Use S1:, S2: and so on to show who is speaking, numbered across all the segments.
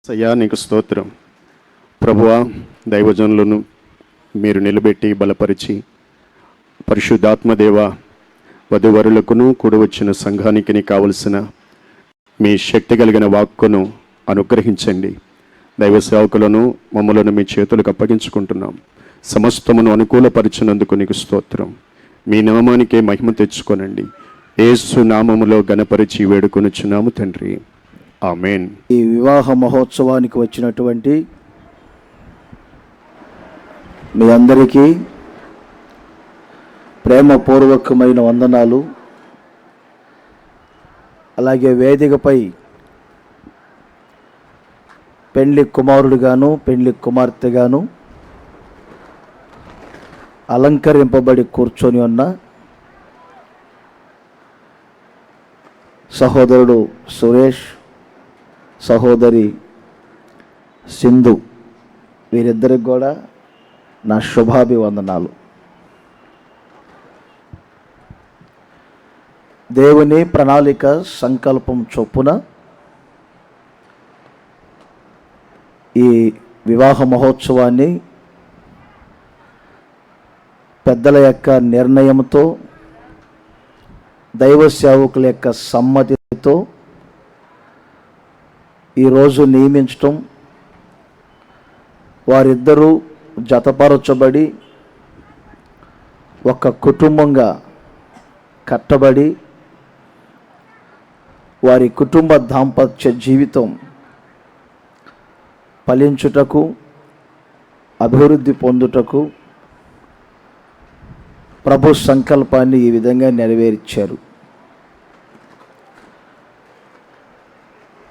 S1: సయ్యా నీకు స్తోత్రం. ప్రభువా, దైవజనులను మీరు నిలబెట్టి బలపరిచి పరిశుద్ధాత్మదేవ వధువరులకును కూడి వచ్చిన సంఘానికి కావలసిన మీ శక్తి కలిగిన వాక్కును అనుగ్రహించండి. దైవ సేవకులను మమ్మలను మీ చేతులకు అప్పగించుకుంటున్నాం. సమస్తమును అనుకూలపరిచినందుకు నీకు స్తోత్రం. మీ నామానికే మహిమ తెచ్చుకొనండి. యేసు నామములో గణపరిచి వేడుకొనుచున్నాము తండ్రి, ఆమేన్.
S2: ఈ వివాహ మహోత్సవానికి వచ్చినటువంటి మీ అందరికీ ప్రేమపూర్వకమైన వందనాలు. అలాగే వేదికపై పెండ్లి కుమారుడుగాను పెండ్లి కుమార్తెగాను అలంకరింపబడి కూర్చొని ఉన్న సహోదరుడు సురేష్, సహోదరి సింధు, వీరిద్దరికి కూడా నా శుభాభివందనాలు. దేవుని ప్రణాళిక సంకల్పం చొప్పున ఈ వివాహ మహోత్సవాన్ని పెద్దల యొక్క నిర్ణయంతో, దైవ సేవకుల యొక్క సమ్మతితో ఈరోజు నియమించటం, వారిద్దరూ జతపరచబడి ఒక కుటుంబంగా కట్టబడి వారి కుటుంబ దాంపత్య జీవితం ఫలించుటకు, అభివృద్ధి పొందుటకు ప్రభు సంకల్పాన్ని ఈ విధంగా నెరవేర్చారు.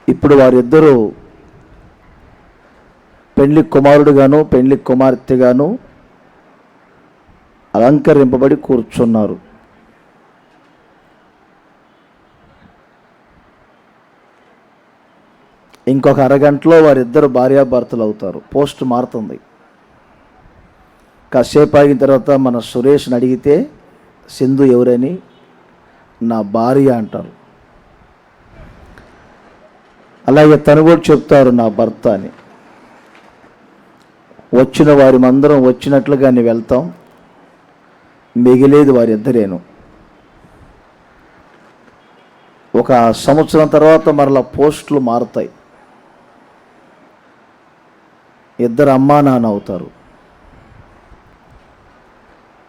S2: ఇప్పుడు వారిద్దరూ పెండ్లి కుమారుడుగాను పెండ్లి కుమార్తెగాను అలంకరింపబడి కూర్చున్నారు. ఇంకొక అరగంటలో వారిద్దరు భార్యాభర్తలు అవుతారు. పోస్ట్ మారుతుంది. కాసేపు ఆగిన తర్వాత మన సురేష్ని అడిగితే సింధు ఎవరని, నా భార్య అంటారు. అలాగే తను కూడా చెప్తారు నా భర్త అని. వచ్చిన వారి మందరం వచ్చినట్లుగానే వెళ్తాం, మిగిలేది వారిద్దరేను. ఒక సంవత్సరం తర్వాత మరలా పోస్టులు మారుతాయి. ఇద్దరు అమ్మా నాన్న అవుతారు.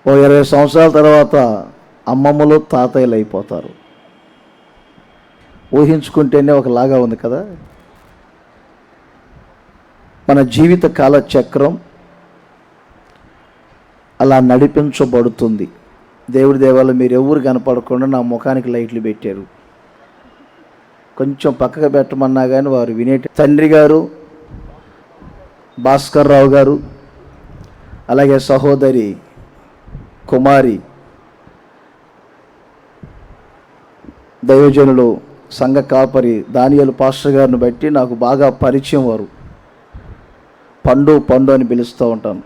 S2: ఓ 20 సంవత్సరాల తర్వాత అమ్మమ్మలు తాతయ్యలు అయిపోతారు. ఊహించుకుంటేనే ఒకలాగా ఉంది కదా. మన జీవిత కాల చక్రం అలా నడిపించబడుతుంది. దేవుడి దేవాల మీరు ఎవరు కనపడకుండా నా ముఖానికి లైట్లు పెట్టారు. కొంచెం పక్కకు పెట్టమన్నా కానీ వారు వినేటి తండ్రి గారు భాస్కర్ రావు గారు, అలాగే సహోదరి కుమారి, దైవజనులు సంఘ కాపరి దానియేలు పాస్టర్ గారిని బట్టి నాకు బాగా పరిచయం. వారు పండు పండు అని పిలుస్తూ ఉంటాను.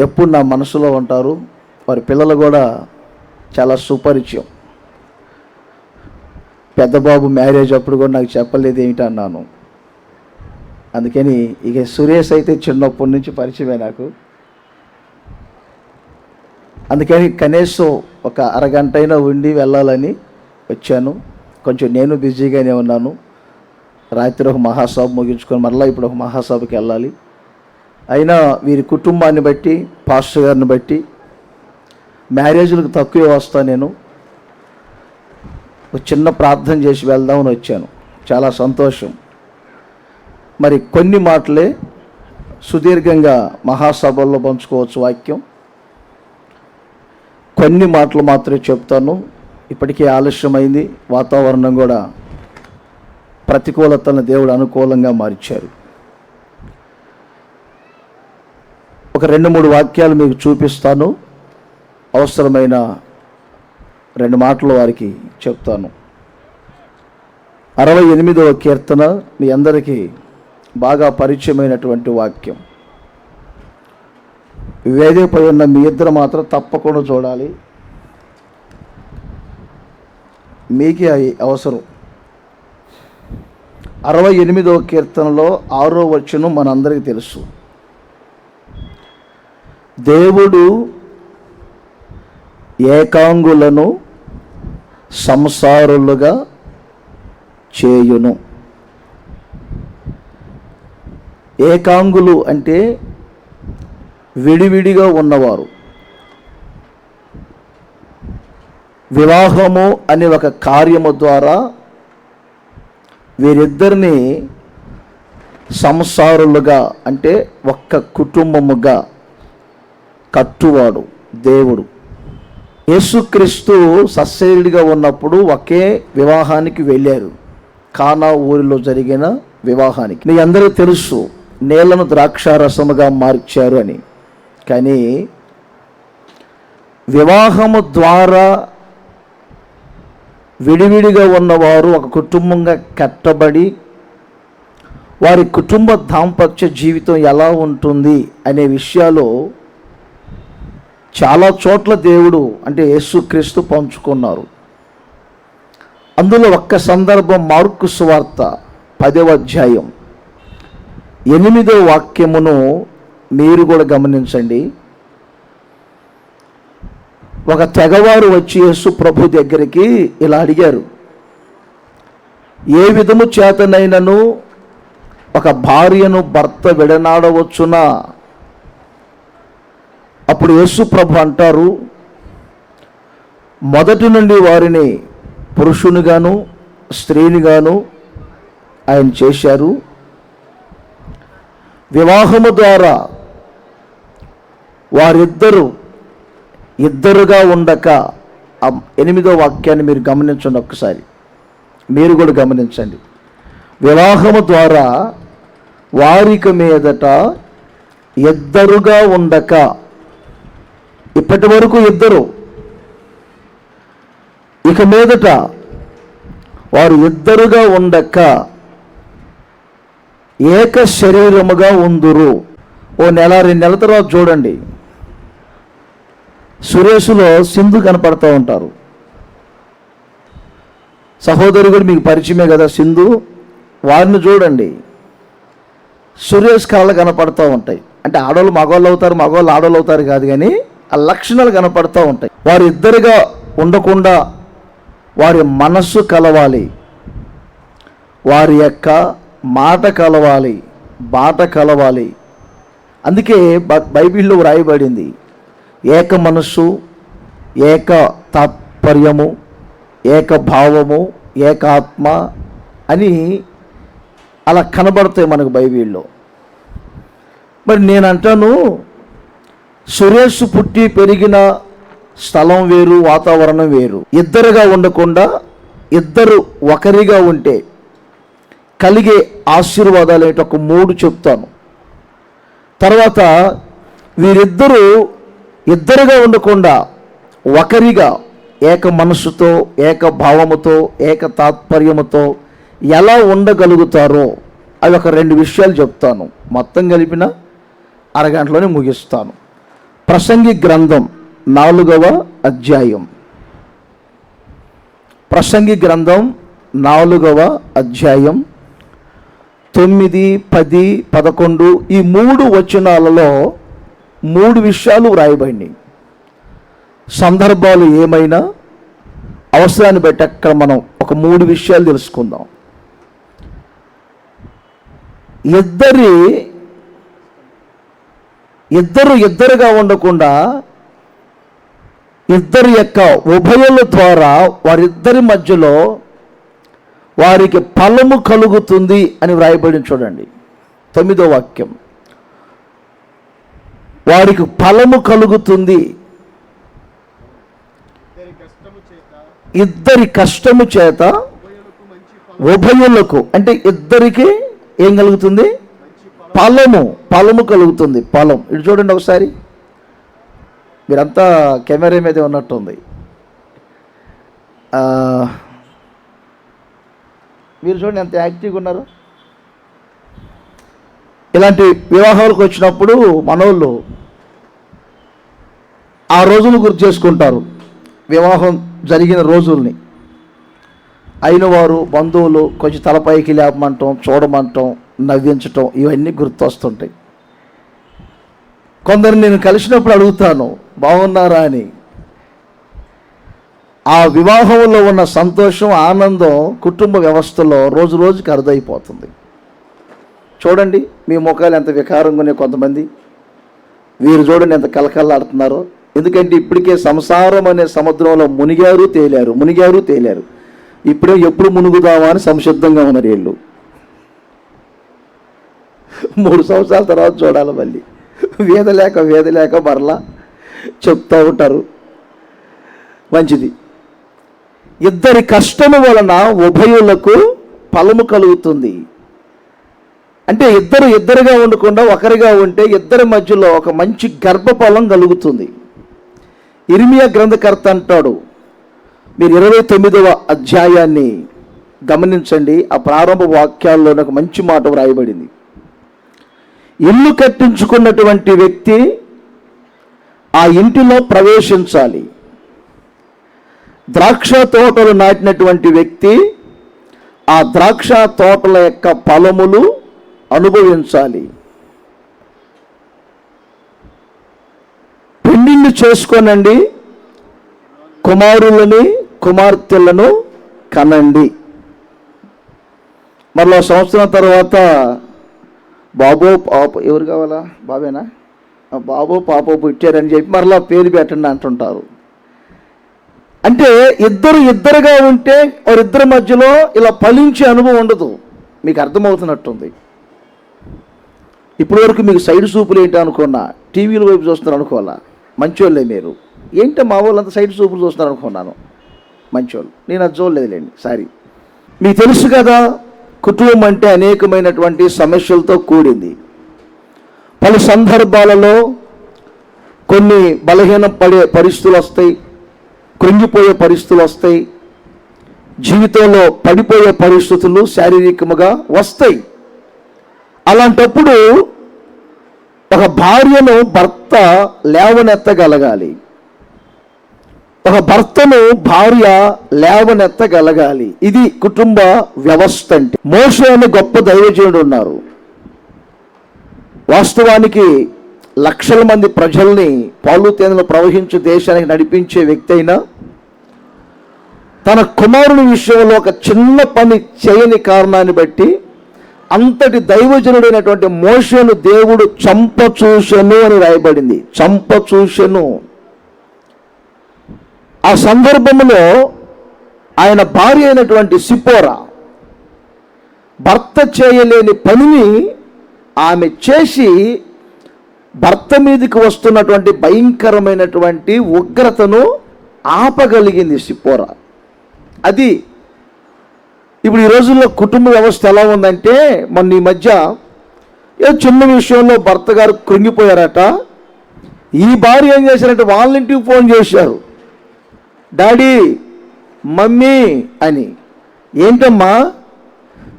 S2: ఎప్పుడు నా మనసులో ఉంటారు. వారి పిల్లలు కూడా చాలా సుపరిచయం. పెద్ద బాబు మ్యారేజ్ అప్పుడు కూడా నాకు చెప్పలేదు ఏమిటి అన్నాను. అందుకని ఇక సురేష్ అయితే చిన్నప్పటి నుంచి పరిచయమే నాకు. అందుకని కనీసం ఒక అరగంట అయినా ఉండి వెళ్ళాలని వచ్చాను. కొంచెం నేను బిజీగానే ఉన్నాను. రాత్రి ఒక మహాసభ ముగించుకొని మరలా ఇప్పుడు ఒక మహాసభకి వెళ్ళాలి. అయినా వీరి కుటుంబాన్ని బట్టి, పాస్టర్ గారిని బట్టి మ్యారేజ్లకు తక్కువే వస్తాను. నేను ఒక చిన్న ప్రార్థన చేసి వెళ్దామని వచ్చాను. చాలా సంతోషం. మరి కొన్ని మాటలే సుదీర్ఘంగా మహాసభల్లో పంచుకోవచ్చు వాక్యం. కొన్ని మాటలు మాత్రమే చెప్తాను. ఇప్పటికే ఆలస్యమైంది. వాతావరణం కూడా ప్రతికూలతలను దేవుడు అనుకూలంగా మార్చారు. ఒక 2-3 వాక్యాలు మీకు చూపిస్తాను. అవసరమైన 2 మాటలు వారికి చెప్తాను. 68వ కీర్తన మీ అందరికీ బాగా పరిచయమైనటువంటి వాక్యం. వేదికపై ఉన్న మీ ఇద్దరు మాత్రం తప్పకుండా చూడాలి. మీకే అవసరం. 68వ కీర్తనలో 6వ వచనం మనందరికీ తెలుసు. దేవుడు ఏకాంగులను సంసారులుగా చేయును. ఏకాంగులు అంటే విడివిడిగా ఉన్నవారు. వివాహము అనే ఒక కార్యము ద్వారా వీరిద్దరిని సంసారులుగా అంటే ఒక్క కుటుంబముగా కట్టువాడు దేవుడు. యేసుక్రీస్తు సశరీరుడిగా ఉన్నప్పుడు ఒకే వివాహానికి వెళ్ళారు, కానా ఊరిలో జరిగిన వివాహానికి. మీ అందరూ తెలుసు, నీళ్లను ద్రాక్షారసముగా మార్చారు అని. కానీ వివాహము ద్వారా విడివిడిగా ఉన్నవారు ఒక కుటుంబంగా కట్టబడి వారి కుటుంబ దాంపత్య జీవితం ఎలా ఉంటుంది అనే విషయాలు చాలా చోట్ల దేవుడు అంటే యేసుక్రీస్తు పంచుకున్నారు. అందులో ఒక్క సందర్భం మార్కు సువార్త 10వ అధ్యాయం 8వ వాక్యమును మీరు కూడా గమనించండి. ఒక తెగవారు వచ్చి యేసు ప్రభు దగ్గరికి ఇలా అడిగారు, ఏ విధము చేతనైనను ఒక భార్యను భర్త విడనాడవచ్చునా? అప్పుడు యేసు ప్రభు అంటారు, మొదటి నుండి వారిని పురుషునిగాను స్త్రీనిగాను ఆయన చేశారు. వివాహము ద్వారా వారిద్దరూ ఇద్దరుగా ఉండక 8వ వాక్యాన్ని మీరు గమనించండి ఒక్కసారి, మీరు కూడా గమనించండి. వివాహము ద్వారా వారిక మీదట ఇద్దరుగా ఉండక, ఇప్పటి వరకు ఇద్దరు, ఇక మీదట వారు ఇద్దరుగా ఉండక ఏక శరీరముగా ఉందురు. ఓ నెల 2 నెలల తర్వాత చూడండి, సురేషులో సింధు కనపడతా ఉంటారు. సహోదరు కూడా మీకు పరిచయమే కదా సింధు. వారిని చూడండి, సురేష్ కళలు కనపడుతూ ఉంటాయి. అంటే ఆడవాళ్ళు మగవాళ్ళు అవుతారు, మగవాళ్ళు ఆడవాళ్ళు అవుతారు కాదు, కానీ ఆ లక్షణాలు కనపడుతూ ఉంటాయి. వారు ఇద్దరుగా ఉండకుండా వారి మనస్సు కలవాలి, వారి యొక్క మాట కలవాలి, బాట కలవాలి. అందుకే బైబిల్లో వ్రాయబడింది, ఏక మనస్సు, ఏక తాత్పర్యము, ఏక భావము, ఏకాత్మ అని అలా కనబడతాయి మనకు బైబిల్లో. మరి నేను అంటాను, సురేష్ పుట్టి పెరిగిన స్థలం వేరు, వాతావరణం వేరు. ఇద్దరుగా ఉండకుండా ఇద్దరు ఒకరిగా ఉంటే కలిగే ఆశీర్వాదాలు ఏంటో ఒక 3 చెప్తాను. తర్వాత వీరిద్దరూ ఇద్దరుగా ఉండకుండా ఒకరిగా ఏక మనస్సుతో, ఏక భావముతో, ఏక తాత్పర్యముతో ఎలా ఉండగలుగుతారో అవి ఒక 2 విషయాలు చెప్తాను. మొత్తం కలిపిన అరగంటలోనే ముగిస్తాను. ప్రసంగి గ్రంథం 4వ అధ్యాయం, ప్రసంగి గ్రంథం 4వ అధ్యాయం 9, 10, 11 ఈ 3 వచనాలలో 3 విషయాలు వ్రాయబడినాయి. సందర్భాలు ఏమైనా అవసరాన్ని బట్టి అక్కడ మనం ఒక 3 విషయాలు తెలుసుకుందాం. ఇద్దరుగా ఉండకుండా ఇద్దరి యొక్క ఉభయుల ద్వారా వారిద్దరి మధ్యలో వారికి ఫలము కలుగుతుంది అని వ్రాయబడింది. చూడండి 9వ వాక్యం, వారికి ఫలము కలుగుతుంది. ఇద్దరి కష్టము చేత ఉభయులకు అంటే ఇద్దరికి ఏం కలుగుతుంది? ఫలము కలుగుతుంది. ఫలం ఇటు చూడండి ఒకసారి, మీరంతా కెమెరా మీదే ఉన్నట్టుంది. మీరు చూడండి ఎంత యాక్టివ్గా ఉన్నారు. ఇలాంటి వివాహాలకు వచ్చినప్పుడు మనోళ్ళు ఆ రోజులు గుర్తు చేసుకుంటారు, వివాహం జరిగిన రోజుల్ని. అయిన వారు బంధువులు కొంచెం తలపైకి లేపమంటాం, చూడమంటాం, నవ్వించటం, ఇవన్నీ గుర్తొస్తుంటాయి. కొందరు నేను కలిసినప్పుడు అడుగుతాను బాగున్నారా అని. ఆ వివాహంలో ఉన్న సంతోషం, ఆనందం కుటుంబ వ్యవస్థలో రోజు రోజుకి అరుదైపోతుంది. చూడండి మీ ముఖాలు ఎంత వికారంగా ఉన్నాయి. కొంతమంది వీరు చూడండి ఎంత కలకల్లాడుతున్నారో. ఎందుకంటే ఇప్పటికే సంసారం అనే సముద్రంలో మునిగారు తేలారు. ఇప్పుడే ఎప్పుడు మునుగుదామా అని సంసిద్ధంగా ఉన్నారు వీళ్ళు. 3 సంవత్సరాల తర్వాత చూడాలి మళ్ళీ. వేద లేక మరలా చెప్తూ ఉంటారు. మంచిది. ఇద్దరి కష్టము వలన ఉభయులకు ఫలము కలుగుతుంది. అంటే ఇద్దరుగా ఉండకుండా ఒకరిగా ఉంటే ఇద్దరి మధ్యలో ఒక మంచి గర్భఫలం కలుగుతుంది. ఇర్మియా గ్రంథకర్త అంటాడు, మీరు 29వ అధ్యాయాన్ని గమనించండి. ఆ ప్రారంభ వాక్యాల్లో ఒక మంచి మాట వ్రాయబడింది. ఇల్లు కట్టించుకున్నటువంటి వ్యక్తి ఆ ఇంటిలో ప్రవేశించాలి. ద్రాక్ష తోటలు నాటినటువంటి వ్యక్తి ఆ ద్రాక్ష తోటల యొక్క ఫలములు అనుభవించాలి. పెళ్లిళ్ళు చేసుకోనండి, కుమారులని కుమార్తెలను కనండి. మరో సంవత్సరం తర్వాత బాబో పాప, ఎవరు కావాలా, బాబేనా, బాబో పాపో పుట్టారని చెప్పి మరలా పేరు పెట్టండి అంటుంటారు. అంటే ఇద్దరుగా ఉంటే వారిద్దరి మధ్యలో ఇలా ఫలించే అనుభవం ఉండదు. మీకు అర్థమవుతున్నట్టుంది. ఇప్పటి వరకు మీకు సైడ్ సూపులు ఏంటి అనుకున్నా, టీవీల వైపు చూస్తున్నారు అనుకోవాలా, మంచోళ్ళే మీరు. ఏంటో మా వాళ్ళంతా సైడ్ సూపులు చూస్తున్నారు అనుకున్నాను, మంచోళ్ళు. నేను అది చూడలేదులేండి, సారీ. మీకు తెలుసు కదా, కుటుంబం అంటే అనేకమైనటువంటి సమస్యలతో కూడింది. పలు సందర్భాలలో కొన్ని బలహీన పడే పరిస్థితులు వస్తాయి, కృంగిపోయే పరిస్థితులు వస్తాయి, జీవితంలో పడిపోయే పరిస్థితులు శారీరకముగా వస్తాయి. అలాంటప్పుడు ఒక భార్యను భర్త లేవనెత్తగలగాలి, ఒక భర్తను భార్య లేవనెత్తగలగాలి. ఇది కుటుంబ వ్యవస్థ అంటే. మోషే అనే గొప్ప దైవజనుడు ఉన్నారు. వాస్తవానికి లక్షల మంది ప్రజల్ని పాలు తేనెలు ప్రవహించే దేశానికి నడిపించే వ్యక్తి అయినా తన కుమారుని విషయంలో ఒక చిన్న పని చేయని కారణాన్ని బట్టి అంతటి దైవజనుడైనటువంటి మోషేను దేవుడు చంప చూసెను అని రాయబడింది. చంప చూసెను. ఆ సందర్భంలో ఆయన భార్య అయినటువంటి సిపోరా భర్త చేయలేని పనిని ఆమె చేసి భర్త మీదకి వస్తున్నటువంటి భయంకరమైనటువంటి ఉగ్రతను ఆపగలిగింది సిపోరా. అది ఇప్పుడు ఈ రోజుల్లో కుటుంబ వ్యవస్థ ఎలా ఉందంటే, మొన్న ఈ మధ్య ఏదో చిన్న విషయంలో భర్త గారు కృంగిపోయారట. ఈ భార్య ఏం చేశారంటే వాళ్ళ ఇంటికి ఫోన్ చేశారు, డాడీ మమ్మీ అని. ఏంటమ్మా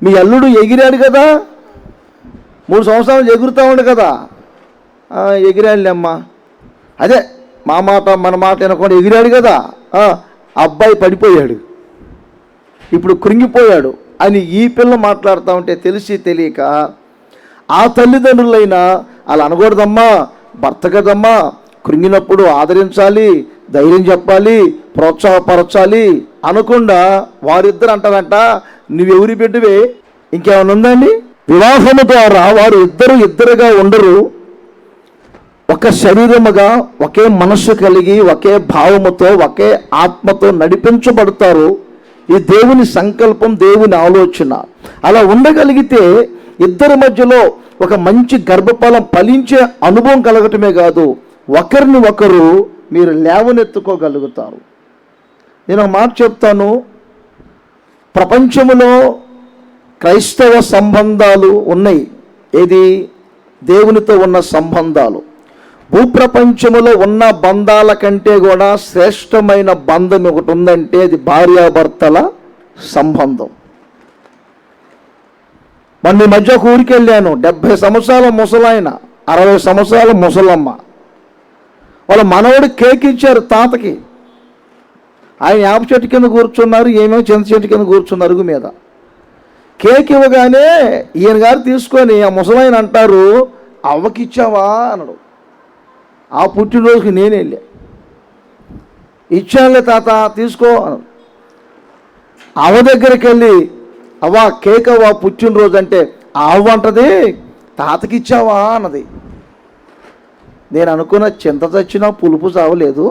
S2: మీ అల్లుడు ఎగిరాడు కదా, 3 సంవత్సరాలు ఎగురుతూ ఉండు కదా. ఎగిరాడులేమ్మా, అదే మా మాట మన మాట వినకుండా ఎగిరాడు కదా, అబ్బాయి పడిపోయాడు, ఇప్పుడు కృంగిపోయాడు అని ఈ పిల్ల మాట్లాడుతూ ఉంటే తెలిసి తెలియక ఆ తల్లిదండ్రులైనా అలా అనకూడదమ్మా, భర్త కదమ్మా, కృంగినప్పుడు ఆదరించాలి, ధైర్యం చెప్పాలి, ప్రోత్సాహపరచాలి అనకుండా వారిద్దరు అంటారంట నువ్వెవరి బిడ్డవే. ఇంకేమైనా ఉందండి? వివాహము ద్వారా వారు ఇద్దరుగా ఉండరు, ఒక శరీరముగా ఒకే మనస్సు కలిగి ఒకే భావముతో ఒకే ఆత్మతో నడిపించబడతారు. ఈ దేవుని సంకల్పం, దేవుని ఆలోచన. అలా ఉండగలిగితే ఇద్దరి మధ్యలో ఒక మంచి గర్భఫలం ఫలించే అనుభవం కలగటమే కాదు, ఒకరిని ఒకరు మీరు లేవనెత్తుకోగలుగుతారు. నేను ఒక మాట చెప్తాను, ప్రపంచంలో క్రైస్తవ సంబంధాలు ఉన్నాయి. ఏది? దేవునితో ఉన్న సంబంధాలు. భూప్రపంచములో ఉన్న బంధాల కంటే కూడా శ్రేష్టమైన బంధం ఒకటి ఉందంటే అది భార్యాభర్తల సంబంధం. మొన్న ఈ మధ్య ఒక ఊరికి వెళ్ళాను. 70 సంవత్సరాల ముసలాయన, 60 సంవత్సరాల ముసలమ్మ. వాళ్ళ మనవడు కేక్ ఇచ్చారు తాతకి. ఆయన యాప చెట్టు కింద కూర్చున్నారు, ఏమేమో చింత చెట్టు కింద కూర్చున్నారు అరుగు మీద. కేక్ ఇవ్వగానే ఈయన గారు తీసుకొని ఆ ముసలాయన అంటారు, అవ్వకిచ్చావా అన్నాడు. ఆ పుట్టినరోజుకి నేను వెళ్ళా, ఇచ్చానులే తాత తీసుకో అన్నాడు. అవ్వ దగ్గరికి వెళ్ళి, అవ్వ కేక్ అవ్వ పుట్టినరోజు అంటే ఆ అవ్వ అంటది, తాతకి ఇచ్చావా అన్నది. నేను అనుకున్న చింత చచ్చినా పులుపు చావలేదు,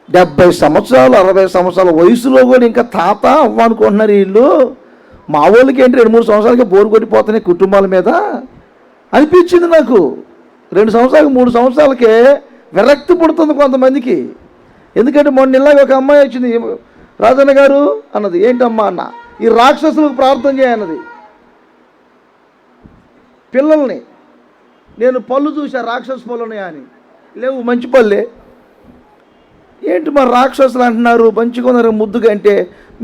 S2: 70 సంవత్సరాలు 60 సంవత్సరాల వయసులో కూడా ఇంకా తాత అవ్వ అనుకుంటున్నారు వీళ్ళు. మా వాళ్ళకి ఏంటి 2-3 సంవత్సరాలకి బోరు కొట్టిపోతున్నాయి కుటుంబాల మీద అనిపించింది నాకు. 2 సంవత్సరాలకి 3 సంవత్సరాలకే విరక్తి పుడుతుంది కొంతమందికి. ఎందుకంటే మొన్న ఇలాగ ఒక అమ్మాయి వచ్చింది, రాజన్న గారు అన్నది, ఏంటమ్మా అన్న, ఈ రాక్షసులకు ప్రార్థన చేయన్నది. పిల్లల్ని నేను పళ్ళు చూసా, రాక్షస పళ్ళు ఉన్నాయా అని, లేవు మంచి పళ్ళే. ఏంటి మరి రాక్షసులు అంటున్నారు, మంచిగా ఉన్నారు ముద్దుగా అంటే,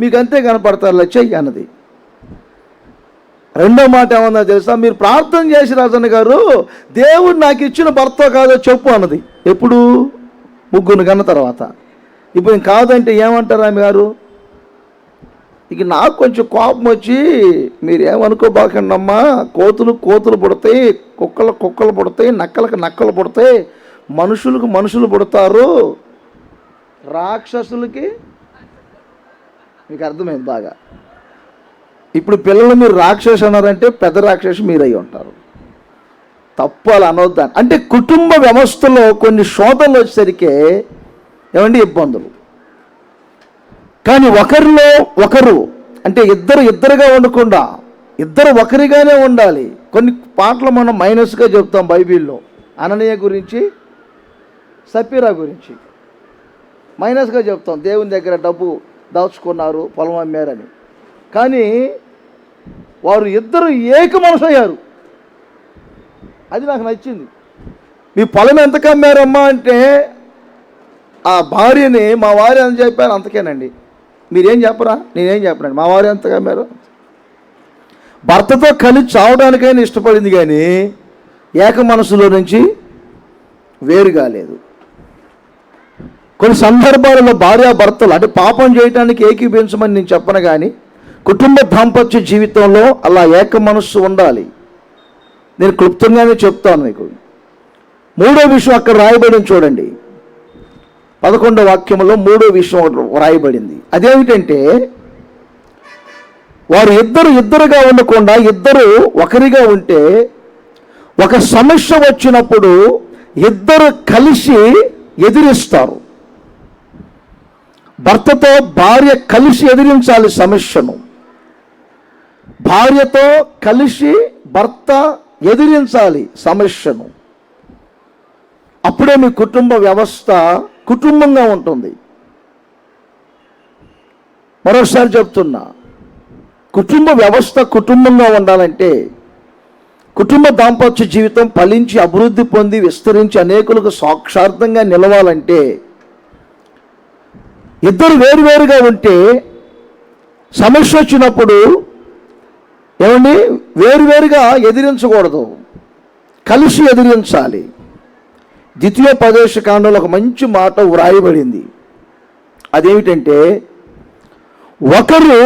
S2: మీకు అంతే కనపడతారులే చెయ్యి అన్నది. రెండో మాట ఏమన్నా తెలుసా, మీరు ప్రార్థన చేసి రాజన్న గారు దేవుడు నాకు ఇచ్చిన భర్త కాదో చెప్పు అన్నది. ఎప్పుడు? 3 కన్న తర్వాత. ఇప్పుడు ఇంక కాదంటే ఏమంటారు ఆమె గారు? ఇక నాకు కొంచెం కోపం వచ్చి, మీరేమనుకోబాకండి అమ్మా, కోతులు పుడతాయి, కుక్కలు పుడతాయి, నక్కలు పుడతాయి, మనుషులకు మనుషులు పుడతారు, రాక్షసులకి. మీకు అర్థమైంది బాగా. ఇప్పుడు పిల్లలు మీరు రాక్షసు అన్నారంటే పెద్ద రాక్షసు మీరు అయి ఉంటారు. తప్పు అలా అనొద్దాను. అంటే కుటుంబ వ్యవస్థలో కొన్ని శోధనలు వచ్చేసరికి ఏమండి ఇబ్బందులు. కానీ ఒకరిలో ఒకరు అంటే ఇద్దరుగా ఉండకుండా ఇద్దరు ఒకరిగానే ఉండాలి. కొన్ని పాటలు మనం మైనస్గా చెప్తాం బైబిల్లో. అననీయ గురించి, సపీరా గురించి మైనస్గా చెప్తాం. దేవుని దగ్గర డబ్బు దాచుకున్నారు, పొలం అమ్మారని. కానీ వారు ఇద్దరు ఏక మనసు అయ్యారు. అది నాకు నచ్చింది. మీ పొలం ఎంతకు అమ్మారమ్మా అంటే, ఆ భార్యని మా వారు ఎంత చెప్పారు అంతకేనండి. మీరేం చెప్పరా? నేనేం చెప్పనండి. మా వారు ఎంతగా అమ్మారు. భర్తతో కలిసి చావడానికైనా ఇష్టపడింది, కానీ ఏక మనసులో నుంచి వేరు కాలేదు. కొన్ని సందర్భాలలో భార్యాభర్తలు అంటే పాపం చేయడానికి ఏకీభించమని నేను చెప్పను, కానీ కుటుంబ దాంపత్య జీవితంలో అలా ఏక మనస్సు ఉండాలి. నేను క్లుప్తంగానే చెప్తాను మీకు. 3వ విషయం అక్కడ రాయబడింది చూడండి, 11వ వాక్యంలో 3వ విషయం రాయబడింది. అదేమిటంటే, వారు ఇద్దరుగా ఉండకుండా ఇద్దరు ఒకరిగా ఉంటే, ఒక సమస్య వచ్చినప్పుడు ఇద్దరు కలిసి ఎదిరిస్తారు. భర్తతో భార్య కలిసి ఎదిరించాలి సమస్యను, భార్యతో కలిసి భర్త ఎదిరించాలి సమస్యను. అప్పుడే మీ కుటుంబ వ్యవస్థ కుటుంబంగా ఉంటుంది. మరోసారి చెప్తున్నా, కుటుంబ వ్యవస్థ కుటుంబంగా ఉండాలంటే, కుటుంబ దాంపత్య జీవితం ఫలించి అభివృద్ధి పొంది విస్తరించి అనేకులకు సాక్షార్థంగా నిలవాలంటే, ఇద్దరు వేరువేరుగా ఉంటే సమస్య వచ్చినప్పుడు ఏమండి వేరువేరుగా ఎదిరించకూడదు, కలిసి ఎదిరించాలి. ద్వితీయోపదేశ కాండంలో ఒక మంచి మాట వ్రాయబడింది. అదేమిటంటే, ఒకరు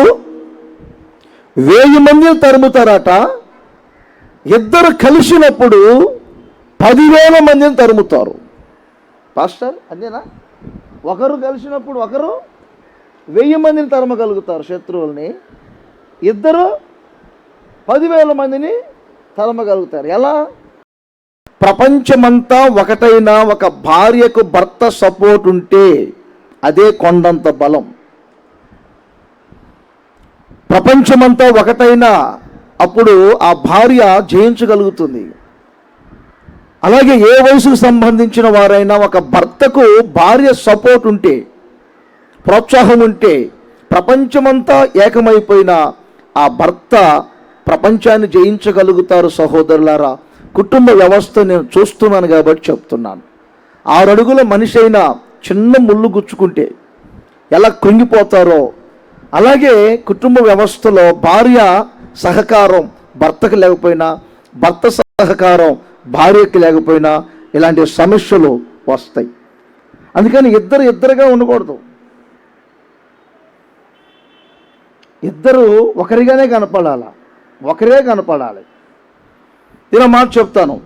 S2: 1000 మందిని తరుముతారట, ఇద్దరు కలిసినప్పుడు 10,000 మందిని తరుముతారు. పాస్టర్ అంతేనా? ఒకరు కలిసినప్పుడు ఒకరు 1000 మందిని తరమగలుగుతారు శత్రువుల్ని, ఇద్దరు 10,000 మందిని తరమగలుగుతారు. ఎలా? ప్రపంచమంతా ఒకటైన ఒక భార్యకు భర్త సపోర్ట్ ఉంటే అదే కొండంత బలం. ప్రపంచమంతా ఒకటైనా అప్పుడు ఆ భార్య జయించగలుగుతుంది. అలాగే ఏ వయసుకు సంబంధించిన వారైనా ఒక భర్తకు భార్య సపోర్ట్ ఉంటే, ప్రోత్సాహం ఉంటే, ప్రపంచమంతా ఏకమైపోయిన ఆ భర్త ప్రపంచాన్ని జయించగలుగుతారు. సహోదరులారా, కుటుంబ వ్యవస్థ నేను చూస్తున్నాను కాబట్టి చెప్తున్నాను. 6 అడుగుల మనిషి అయినా చిన్న ముళ్ళు గుచ్చుకుంటే ఎలా కృంగిపోతారో, అలాగే కుటుంబ వ్యవస్థలో భార్య సహకారం భర్తకు లేకపోయినా, భర్త సహకారం భార్యకి లేకపోయినా ఇలాంటి సమస్యలు వస్తాయి. అందుకని ఇద్దరుగా ఉండకూడదు. ఇద్దరు ఒకరిగానే కనపడాలి, ఒకరే కనపడాలి. ఇలా మాట చెప్తాను,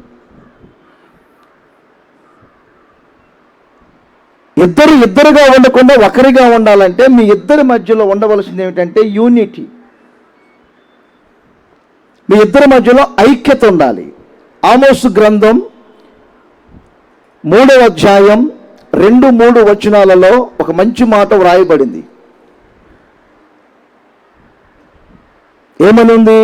S2: ఇద్దరుగా ఉండకుండా ఒకరిగా ఉండాలంటే మీ ఇద్దరి మధ్యలో ఉండవలసింది ఏమిటంటే యూనిటీ. మీ ఇద్దరి మధ్యలో ఐక్యత ఉండాలి. ఆమోసు గ్రంథం 3వ అధ్యాయం 2-3 వచనాలలో ఒక మంచి మాట వ్రాయబడింది. ఏమనుంది?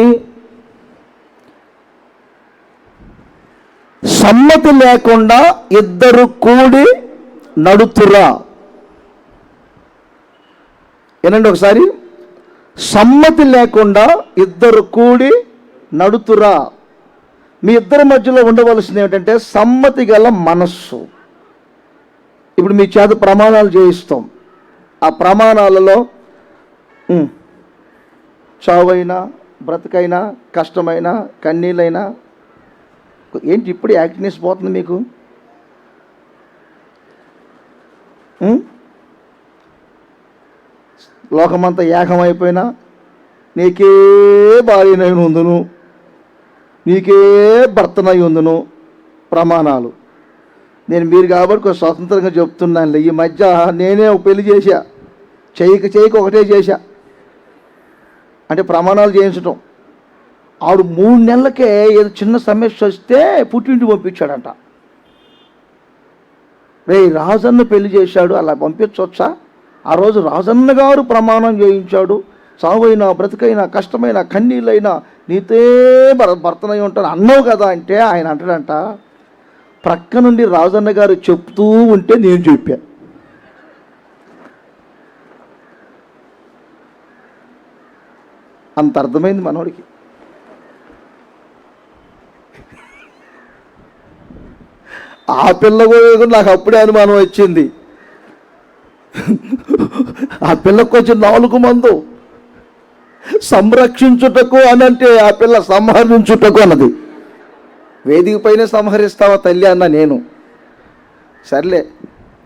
S2: సమ్మతి లేకుండా ఇద్దరు కూడి నడుతురా. ఏనండి ఒకసారి, సమ్మతి లేకుండా ఇద్దరు కూడి నడుతురా. మీ ఇద్దరి మధ్యలో ఉండవలసింది ఏమిటంటే సమ్మతి గల మనస్సు. ఇప్పుడు మీ చేత ప్రమాణాలు చేయిస్తాం. ఆ ప్రమాణాలలో చావైనా బ్రతుకైనా కష్టమైనా కన్నీళ్ళైనా ఏంటి ఇప్పుడు యాక్టివ్నెస్ పోతుంది మీకు? లోకమంతా ఏకమైపోయినా నీకే భార్యనై ఉందును, నీకే భర్తనై ఉందును ప్రమాణాలు. నేను మీరు కాబట్టి కొంచెం స్వతంత్రంగా చెప్తున్నాను. ఈ మధ్య నేనే ఒక పెళ్లి చేశా, చేయక ఒకటే చేశా. అంటే ప్రమాణాలు చేయించటం. ఆవిడ 3 నెలలకే ఏదో చిన్న సమస్య వస్తే పుట్టింటి పంపించాడంట. రాజన్న పెళ్లి చేశాడు, అలా పంపించవచ్చా? ఆ రోజు రాజన్న గారు ప్రమాణం చేయించాడు, సావైనా బ్రతుకైనా కష్టమైనా కన్నీళ్ళైనా నీతే భర్తనై ఉంటాను అన్నావు కదా అంటే ఆయన అంటాడంట, ప్రక్క నుండి రాజన్న గారు చెప్తూ ఉంటే నేను చెప్పా. అంత అర్థమైంది మనోడికి. ఆ పిల్ల కూడా నాకు అప్పుడే అనుమానం వచ్చింది. ఆ పిల్లకు కొంచెం 4 మందు సంరక్షించుటకు అనంటే ఆ పిల్ల సంహరించుటకు అన్నది. వేదిక పైన సంహరిస్తావా తల్లి అన్న నేను. సర్లే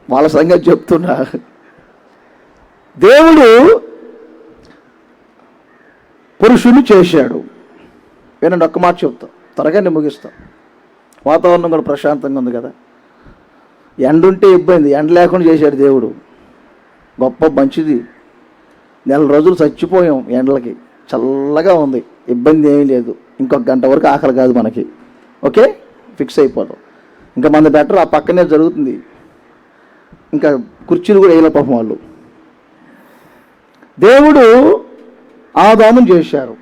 S2: వాళ్ళ సంగతి చెప్తున్నా. దేవుడు పురుషుని చేశాడు. వినండి, ఒక్క మాట చెప్తాం, త్వరగా నేను ముగిస్తాం. వాతావరణం కూడా ప్రశాంతంగా ఉంది కదా. ఎండ ఉంటే ఇబ్బంది, ఎండ లేకుండా చేశాడు దేవుడు. గొప్ప మంచిది. 4 రోజులు చచ్చిపోయాం ఎండలకి, చల్లగా ఉంది, ఇబ్బంది ఏమీ లేదు. ఇంకొక గంట వరకు ఆకలి కాదు మనకి. ఓకే, ఫిక్స్ అయిపోతాం. ఇంకా మన బెటర్ ఆ పక్కనే జరుగుతుంది. ఇంకా కుర్చీలు కూడా వేయలే పాపం వాళ్ళు. దేవుడు ఆదామును చేశారు.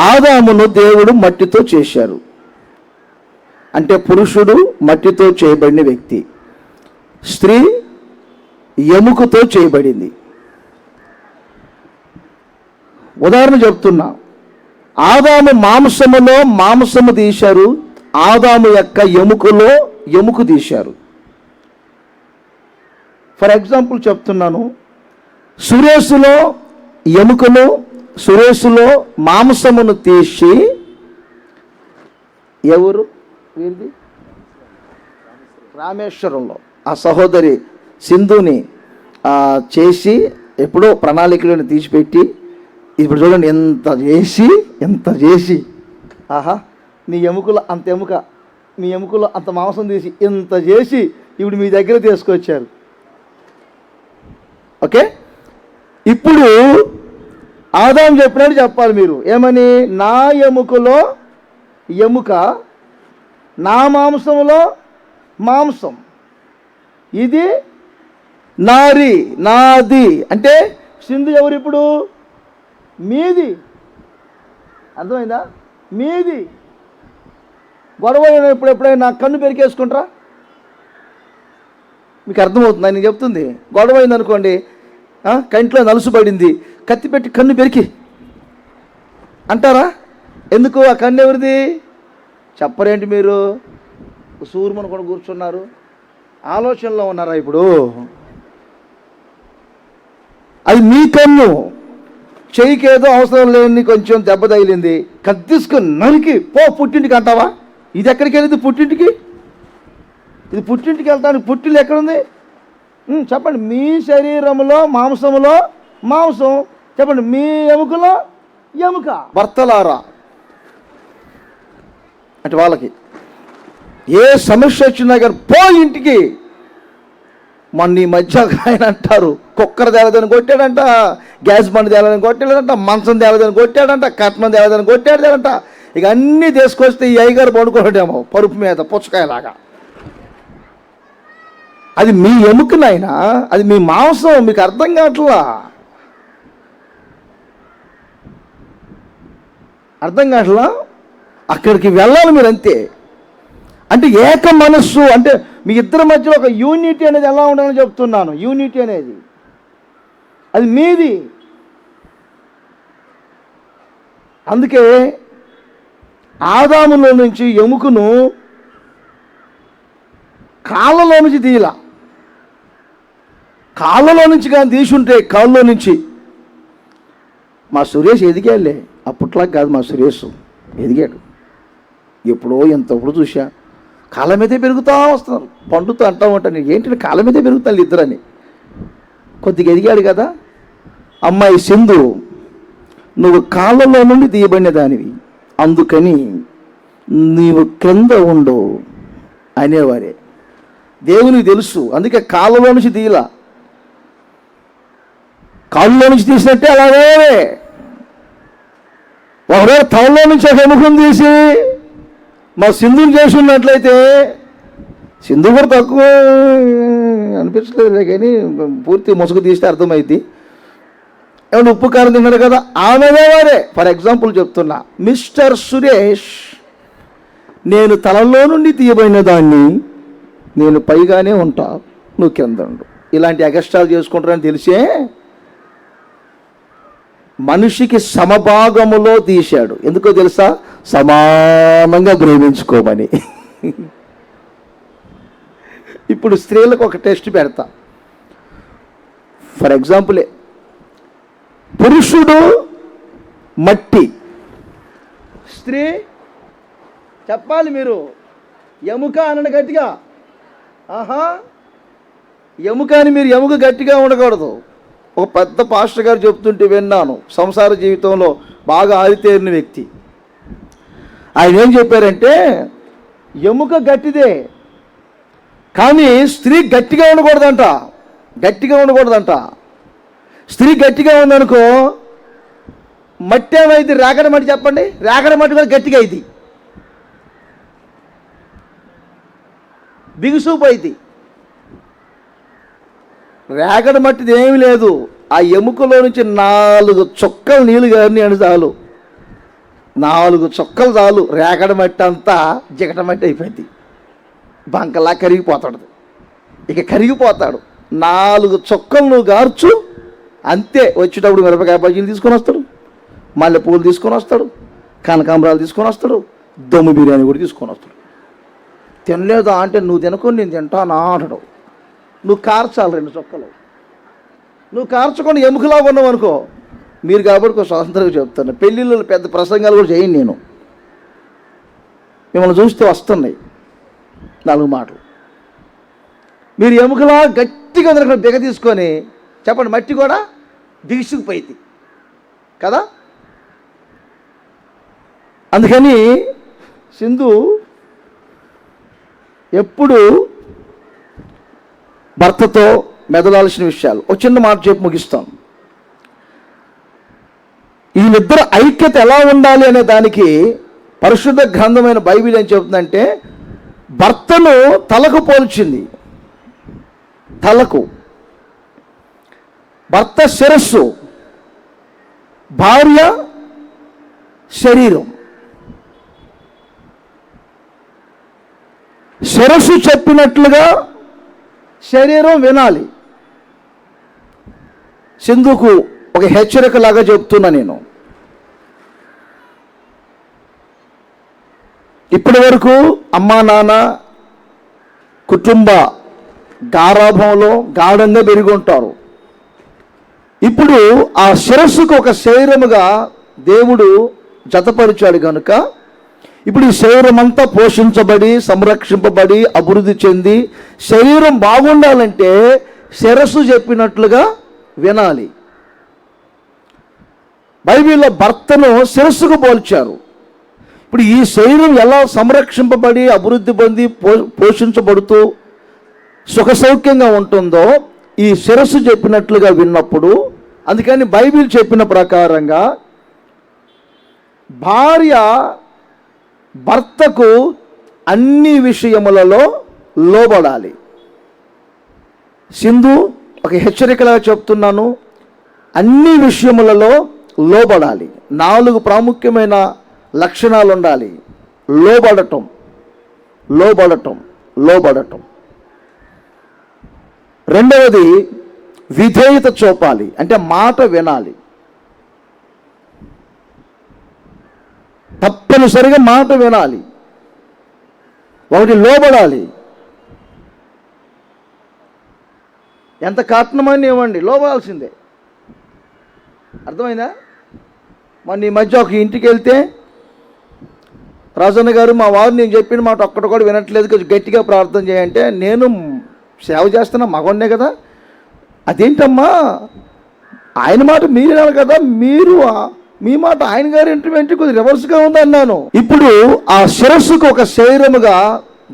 S2: ఆదామును దేవుడు మట్టితో చేశారు. అంటే పురుషుడు మట్టితో చేయబడిన వ్యక్తి, స్త్రీ ఎముకతో చేయబడింది. ఉదాహరణ చెప్తున్నా, ఆదాము మాంసములో మాంసము తీశారు, ఆదాము యొక్క ఎముకలో ఎముక తీశారు. ఫర్ ఎగ్జాంపుల్ చెప్తున్నాను, సురేషులో ఎముకలు, సురేషులో మాంసమును తీసి ఎవరు వీరిది రామేశ్వరంలో ఆ సహోదరి సింధుని చేసి ఎప్పుడో ప్రణాళికలను తీసిపెట్టి, ఇప్పుడు చూడండి ఎంత చేసి ఆహా నీ ఎముకలో అంత ఎముక, మీ ఎముకలో అంత మాంసం తీసి ఇంత చేసి ఇప్పుడు మీ దగ్గర తీసుకొచ్చారు. ఓకే, ఇప్పుడు ఆదాము చెప్పినట్టు చెప్పాలి మీరు. ఏమని? నా ఎముకలో ఎముక, నా మాంసంలో మాంసం, ఇది నాది. అంటే సింధు ఎవరు ఇప్పుడు? మీది. అర్థమైందా? మీది. గొడవ ఎప్పుడైనా కన్ను పెరికేసుకుంటారా? మీకు అర్థమవుతుందా నేను చెప్తుంది? గొడవ అయిందనుకోండి, కంట్లో నలుసుబడింది, కత్తి పెట్టి కన్ను పెరికి అంటారా? ఎందుకు? ఆ కన్ను ఎవరిది? చెప్పరేంటి మీరు? సూర్యుని కూడా కూర్చున్నారు, ఆలోచనలో ఉన్నారా ఇప్పుడు? అది మీ కన్ను. చెయ్యికేదో అవసరం లేని కొంచెం దెబ్బ తగిలింది, కత్తి తీసుకొని నరికి పో పుట్టింటికి అంటావా? ఇది ఎక్కడికి వెళ్ళింది? పుట్టింటికి. ఇది పుట్టింటికి వెళ్తానికి పుట్టిల్లు ఎక్కడుంది చెప్పండి? మీ శరీరంలో మాంసంలో మాంసం, చెప్పండి, మీ ఎముకలో ఎముక. భర్తలారా అంటే వాళ్ళకి ఏ సమస్య వచ్చినా కానీ పో ఇంటికి. మొన్న ఈ మధ్య ఆయన అంటారు, కుక్కర్ తేలదని కొట్టాడంట, గ్యాస్ బండ్ తేలని కొట్టాడంట, మంచం తేలదని కొట్టాడంట, కట్నం తేలదని కొట్టాడంట. ఇక అన్నీ తీసుకొస్తే ఈ అయ్యగారు పడుకోవడేమో పరుపు మీద పుచ్చకాయలాగా. అది మీ ఎముకనైనా, అది మీ మాంసం, మీకు అర్థం కావట్లా. అర్థం కావట్లా. అక్కడికి వెళ్ళాలి మీరు, అంతే. అంటే ఏక మనస్సు అంటే మీ ఇద్దరి మధ్యలో ఒక యూనిటీ అనేది ఎలా ఉండాలని చెప్తున్నాను. యూనిటీ అనేది అది మీది. అందుకే ఆదాములో నుంచి ఎముకను కాళ్ళలో నుంచి తీయాల. కాళ్ళలో నుంచి కానీ తీసుంటే కాళ్ళలో నుంచి మా సురేష్ ఎదిగాడులే. అప్పట్లా కాదు, మా సురేష్ ఎదిగాడు. ఎప్పుడో ఎంతప్పుడు చూసా, కాళ్ళ మీదే పెరుగుతూ వస్తున్నారు. పండుతూ అంటూ ఉంటాను, ఏంటంటే కాళ్ళ మీదే పెరుగుతాను ఇద్దరని. కొద్దిగా ఎదిగాడు కదా. అమ్మాయి సింధు, నువ్వు కాళ్ళలో నుండి తీయబడిన దానివి, అందుకని నీవు క్రింద ఉండు అనేవారే. దేవునికి తెలుసు, అందుకే కాళ్ళలో నుంచి తీయలా. కాళ్ళలో నుంచి తీసినట్టే అలాగే ఒకవేళ తలలో నుంచి ఒక ఎముకను తీసి మా సింధుని చేసి ఉన్నట్లయితే, సింధు కూడా తక్కువ అనిపించలేదు కానీ పూర్తి ముసుగు తీస్తే అర్థమైంది. ఏమన్నా ఉప్పు కారం తిన్నారు కదా, ఆమెవారే. ఫర్ ఎగ్జాంపుల్ చెప్తున్నా, మిస్టర్ సురేష్, నేను తలలో నుండి తీయబడిన దాన్ని, నేను పైగానే ఉంటా, నువ్వు కింద ఉండు. ఇలాంటి అగస్టాలు చేసుకుంటారని తెలిసే మనిషికి సమభాగములో తీశాడు. ఎందుకో తెలుసా? సమానంగా ప్రేమించుకోమని. ఇప్పుడు స్త్రీలకు ఒక టెస్ట్ పెడతా. ఫర్ ఎగ్జాంపుల్, పురుషుడు మట్టి, స్త్రీ చెప్పాలి మీరు ఎముక అనని గట్టిగా. ఆహా, ఎముక అని మీరు ఎముక గట్టిగా ఉండకూడదు. ఒక పెద్ద పాస్టర్ గారు చెప్తుంటే విన్నాను, సంసార జీవితంలో బాగా ఆరితేరిన వ్యక్తి. ఆయన ఏం చెప్పారంటే, ఎముక గట్టిదే కానీ స్త్రీ గట్టిగా ఉండకూడదంట. గట్టిగా ఉండకూడదంట. స్త్రీ గట్టిగా ఉందనుకో, మట్టి ఏమైంది? రేగడ మట్టి. చెప్పండి, రేగడ మట్టి కూడా గట్టిగా అయింది, బిగుసూపు అయింది. రేగడ మట్టిది ఏమి లేదు, ఆ ఎముకలో నుంచి 4 చుక్కలు నీళ్ళు గారిని అని చాలు, 4 చుక్కలు చాలు, రేగడ మట్టి అంతా జిగట మట్టి అయిపోయింది. బంకలా కరిగిపోతాడు. ఇక కరిగిపోతాడు. 4 చుక్కలు నువ్వు గార్చు, అంతే. వచ్చేటప్పుడు మిరపకాయ బజ్జీలు తీసుకొని వస్తాడు, మల్లెపూలు తీసుకొని వస్తాడు, కనకాంబరాలు తీసుకొని వస్తాడు, దమ్ము బిర్యానీ కూడా తీసుకొని వస్తాడు. తినలేదా అంటే, నువ్వు తినకొని నేను తింటానా అంటాడు. నువ్వు కార్చాలి 2 చుక్కలు. నువ్వు కార్చకుండా ఎముకలా ఉన్నావు అనుకో. మీరు కాబట్టి స్వతంత్రంగా చెప్తాను, పెళ్ళిళ్ళు పెద్ద ప్రసంగాలు కూడా చేయను నేను. మిమ్మల్ని చూస్తే వస్తున్నాయి 4 మాటలు. మీరు ఎముకలా గట్టిగా దిగ తీసుకొని చెప్పండి, మట్టి కూడా దిగుసుకుపోయింది కదా. అందుకని సింధు ఎప్పుడు భర్తతో మెదలాల్సిన విషయాలు. ఒక చిన్న మాట చెప్పి ముగిస్తాను. వీళ్ళిద్దరు ఐక్యత ఎలా ఉండాలి అనే దానికి పరిశుద్ధ గ్రంథమైన బైబిల్ ఏం చెబుతుందంటే, భర్తను తలకు పోల్చింది. తలకు, భర్త శిరస్సు, భార్య శరీరం. శిరస్సు చెప్పినట్లుగా శరీరం వినాలి. సింధుకు ఒక హెచ్చరికలాగా చెప్తున్నా నేను. ఇప్పటి వరకు అమ్మా నాన్న కుటుంబ గారాభంలో గాఢంగా పెరిగి ఉంటారు. ఇప్పుడు ఆ శిరస్సుకు ఒక శరీరముగా దేవుడు జతపరిచాడు కనుక ఇప్పుడు ఈ శరీరం అంతా పోషించబడి సంరక్షింపబడి అభివృద్ధి చెంది శరీరం బాగుండాలంటే శిరస్సు చెప్పినట్లుగా వినాలి. బైబిల్లో భర్తను శిరస్సుకు పోల్చారు. ఇప్పుడు ఈ శరీరం ఎలా సంరక్షింపబడి అభివృద్ధి పొంది పోషించబడుతూ సుఖ సౌఖ్యంగా ఉంటుందో ఈ శిరస్సు చెప్పినట్లుగా విన్నప్పుడు, అందుకని బైబిల్ చెప్పిన ప్రకారంగా భార్య భర్తకు అన్ని విషయములలో లోబడాలి. సింధు ఒక హెచ్చరికలా చెప్తున్నాను, అన్ని విషయములలో లోబడాలి. 4 ప్రాముఖ్యమైన లక్షణాలు ఉండాలి. లోబడటం, లోబడటం, లోబడటం. రెండవది విధేయత చూపాలి, అంటే మాట వినాలి. తప్పనిసరిగా మాట వినాలి. ఒకటి లోబడాలి. ఎంత కట్నమని ఇవ్వండి, లోబడాల్సిందే. అర్థమైందా? మన ఈ మధ్య ఒక ఇంటికి వెళ్తే, రాజన్న గారు మా వారు నేను చెప్పిన మాట ఒక్కటి కూడా వినట్లేదు, కొంచెం గట్టిగా ప్రార్థన చేయంటే, నేను సేవ చేస్తున్నా మగొన్నే కదా, అదేంటమ్మా ఆయన మాట మీరు వినాలి కదా, మీరు మీ మాట ఆయన గారు ఏంటి కొద్దిగా రివర్స్గా ఉంది అన్నాను. ఇప్పుడు ఆ శిరస్సుకు ఒక శరీరముగా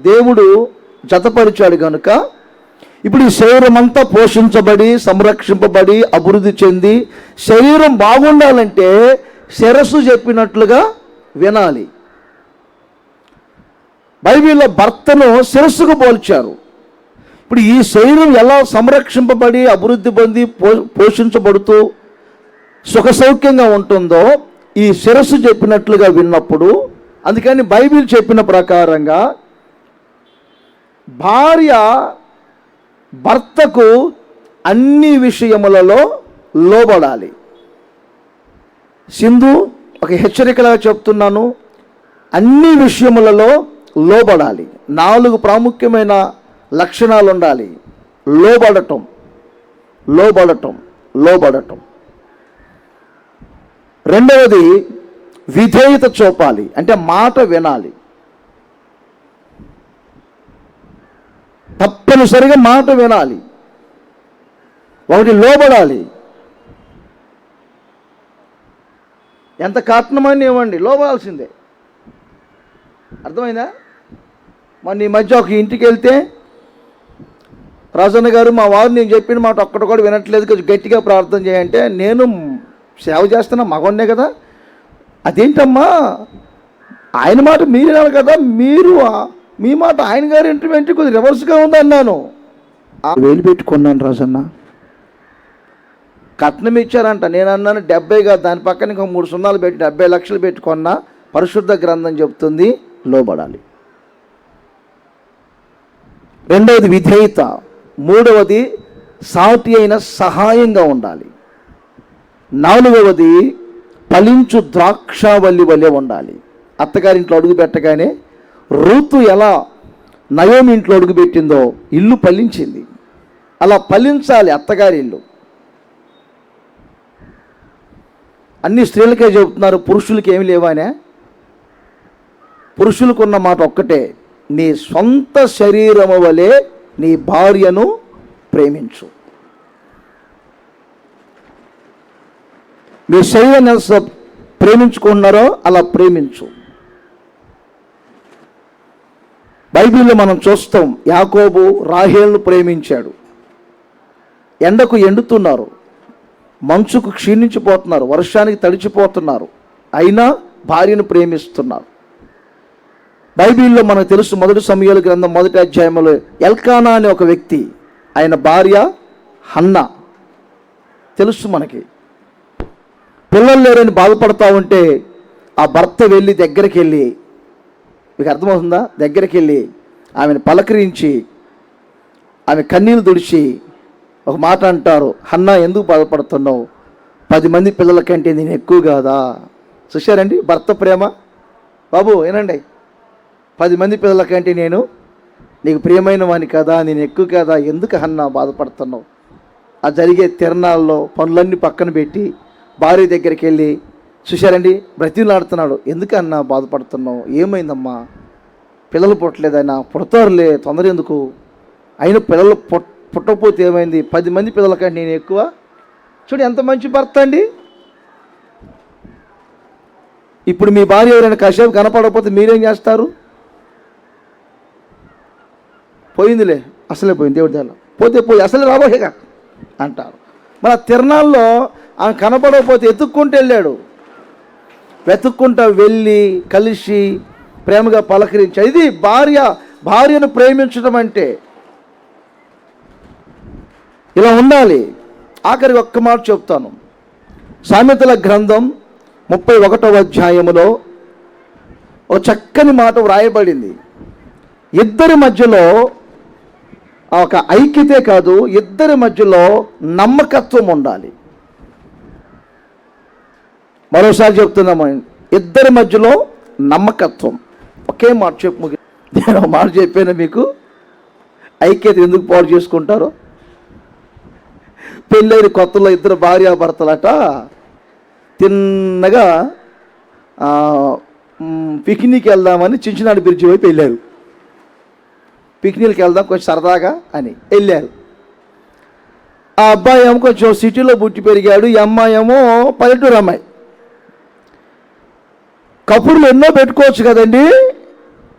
S2: దేవుడు జతపరిచాడు కనుక ఇప్పుడు ఈ శరీరం అంతా పోషించబడి సంరక్షింపబడి అభివృద్ధి చెంది శరీరం బాగుండాలంటే శిరస్సు చెప్పినట్లుగా వినాలి. బైబిల్లో భర్తను శిరస్సుకు పోల్చారు. ఇప్పుడు ఈ శరీరం ఎలా సంరక్షింపబడి అభివృద్ధి పొంది పోషించబడుతూ సుఖ సౌఖ్యంగా ఉంటుందో ఈ శిరస్సు చెప్పినట్లుగా విన్నప్పుడు, అందుకని బైబిల్ చెప్పిన ప్రకారంగా భార్య భర్తకు అన్ని విషయములలో లోబడాలి. సింధు ఒక హెచ్చరికలా చెప్తున్నాను, అన్ని విషయములలో లోబడాలి. 4 ప్రాముఖ్యమైన లక్షణాలు ఉండాలి. లోబడటం, లోబడటం, లోబడటం. రెండవది విధేయత చూపాలి, అంటే మాట వినాలి. తప్పనిసరిగా మాట వినాలి. ఒకటి లోబడాలి. ఎంత కట్నమని ఇవ్వండి, లోబడాల్సిందే. అర్థమైందా? మన ఈ మధ్య ఒక ఇంటికి వెళ్తే, రాజన్న గారు మా వారు నేను చెప్పిన మాట ఒక్కటి కూడా వినట్లేదు, కొంచెం గట్టిగా ప్రార్థన చేయంటే, నేను సేవ చేస్తున్నా మగొన్నే కదా, అదేంటమ్మా ఆయన మాట మీరు వినాలి కదా, మీరు మీ మాట ఆయన గారు ఏంటి కొద్దిగా రివర్స్గా ఉంది అన్నాను. 1000 పెట్టుకున్నాను రాజన్న, కట్నం ఇచ్చారంట. నేను అన్నాను 70 కాదు, దాని పక్కన ఇంకో 3 సున్నాలు పెట్టి 70 లక్షలు పెట్టుకున్నా. పరిశుద్ధ గ్రంథం చెప్తుంది లోబడాలి. రెండవది విధేయత. మూడవది సాటి అయిన సహాయంగా ఉండాలి. 4వది ఫలించు ద్రాక్షావల్లి వలె ఉండాలి. అత్తగారింట్లో అడుగు పెట్టగానే రూతు ఎలా నయోమి ఇంట్లో అడుగు పెట్టిందో ఇల్లు ఫలించింది. అలా ఫలించాలి అత్తగారి ఇల్లు. అన్ని స్త్రీలకే చెబుతున్నారు, పురుషులకి ఏమి లేవానే. పురుషులకు ఉన్న మాట ఒక్కటే, నీ సొంత శరీరము వలె నీ భార్యను ప్రేమించు. మీ శరీరాన్ని ఎంత ప్రేమించుకున్నారో అలా ప్రేమించు. బైబిల్లో మనం చూస్తాం, యాకోబు రాహేలును ప్రేమించాడు. ఎండకు ఎండుతున్నారు, మంచుకు క్షీణించిపోతున్నారు, వర్షానికి తడిచిపోతున్నారు, అయినా భార్యను ప్రేమిస్తున్నారు. బైబిల్లో మనకు తెలుసు, 1 సమూయేలు గ్రంథం 1వ అధ్యాయంలో ఎల్కానా అనే ఒక వ్యక్తి, ఆయన భార్య హన్నా తెలుసు మనకి. పిల్లలు లేరని బాధపడతా ఉంటే ఆ భర్త వెళ్ళి దగ్గరికి వెళ్ళి, మీకు అర్థమవుతుందా, దగ్గరికి వెళ్ళి ఆమెను పలకరించి ఆమె కన్నీళ్ళు తుడిచి ఒక మాట అంటారు, హన్నా ఎందుకు బాధపడుతున్నావు, 10 మంది పిల్లల కంటే నేను ఎక్కువ కాదా. చూశారండి భర్త ప్రేమ. బాబు ఏనండి, 10 మంది పిల్లల కంటే నేను నీకు ప్రియమైన వాని కదా, నేను ఎక్కువ కదా, ఎందుకు హన్నా బాధపడుతున్నావు. ఆ జరిగే తిరణాల్లో పనులన్నీ పక్కన పెట్టి భార్య దగ్గరికి వెళ్ళి, చూశారండి బ్రతిలాడుతున్నాడు, ఎందుకన్నా బాధపడుతున్నావు, ఏమైందమ్మా, పిల్లలు పుట్టలేదైనా, పుడతారులే తొందర ఎందుకు, అయినా పిల్లలు పుట్టకపోతే ఏమైంది, 10 మంది పిల్లల కంటే నేను ఎక్కువ. చూడు ఎంత మంచి భర్త అండి. ఇప్పుడు మీ భార్య ఎవరైనా కాసేపు కనపడకపోతే మీరేం చేస్తారు? పోయిందిలే, అసలే పోయింది, దేవుడి దగ్గర పోతే పోయి అసలే రాబోయేగా అంటారు. మన తిరణాల్లో ఆమె కనపడకపోతే ఎత్తుక్కుంటూ వెళ్ళాడు. వెతుక్కుంటా వెళ్ళి కలిసి ప్రేమగా పలకరించాడు. ఇది భార్యను ప్రేమించడం అంటే. ఇలా ఉండాలి. ఆఖరికి ఒక్క మాట చెప్తాను. సామెతల గ్రంథం 31వ అధ్యాయములో ఒక చక్కని మాట వ్రాయబడింది. ఇద్దరి మధ్యలో ఒక ఐక్యతే కాదు, ఇద్దరి మధ్యలో నమ్మకత్వం ఉండాలి. మరోసారి చెప్తున్నాము, ఇద్దరి మధ్యలో నమ్మకత్వం. ఒకే మాట చెప్పు, నేను ఒక మాట చెప్పాను మీకు. ఐక్యత ఎందుకు పాడు చేసుకుంటారో, పెళ్ళైన కొత్తలో ఇద్దరు భార్యాభర్తలట తిన్నగా పిక్నిక్ వెళ్దామని చించినాడు బ్రిడ్జి వైపు వెళ్ళారు. పిక్నిక్కి వెళ్దాం కొంచెం సరదాగా అని వెళ్ళారు. ఆ అబ్బాయి ఏమో కొంచెం సిటీలో పుట్టి పెరిగాడు, ఈ అమ్మాయి ఏమో పల్లెటూరు అమ్మాయి. కపుర్లు ఎన్నో పెట్టుకోవచ్చు కదండి.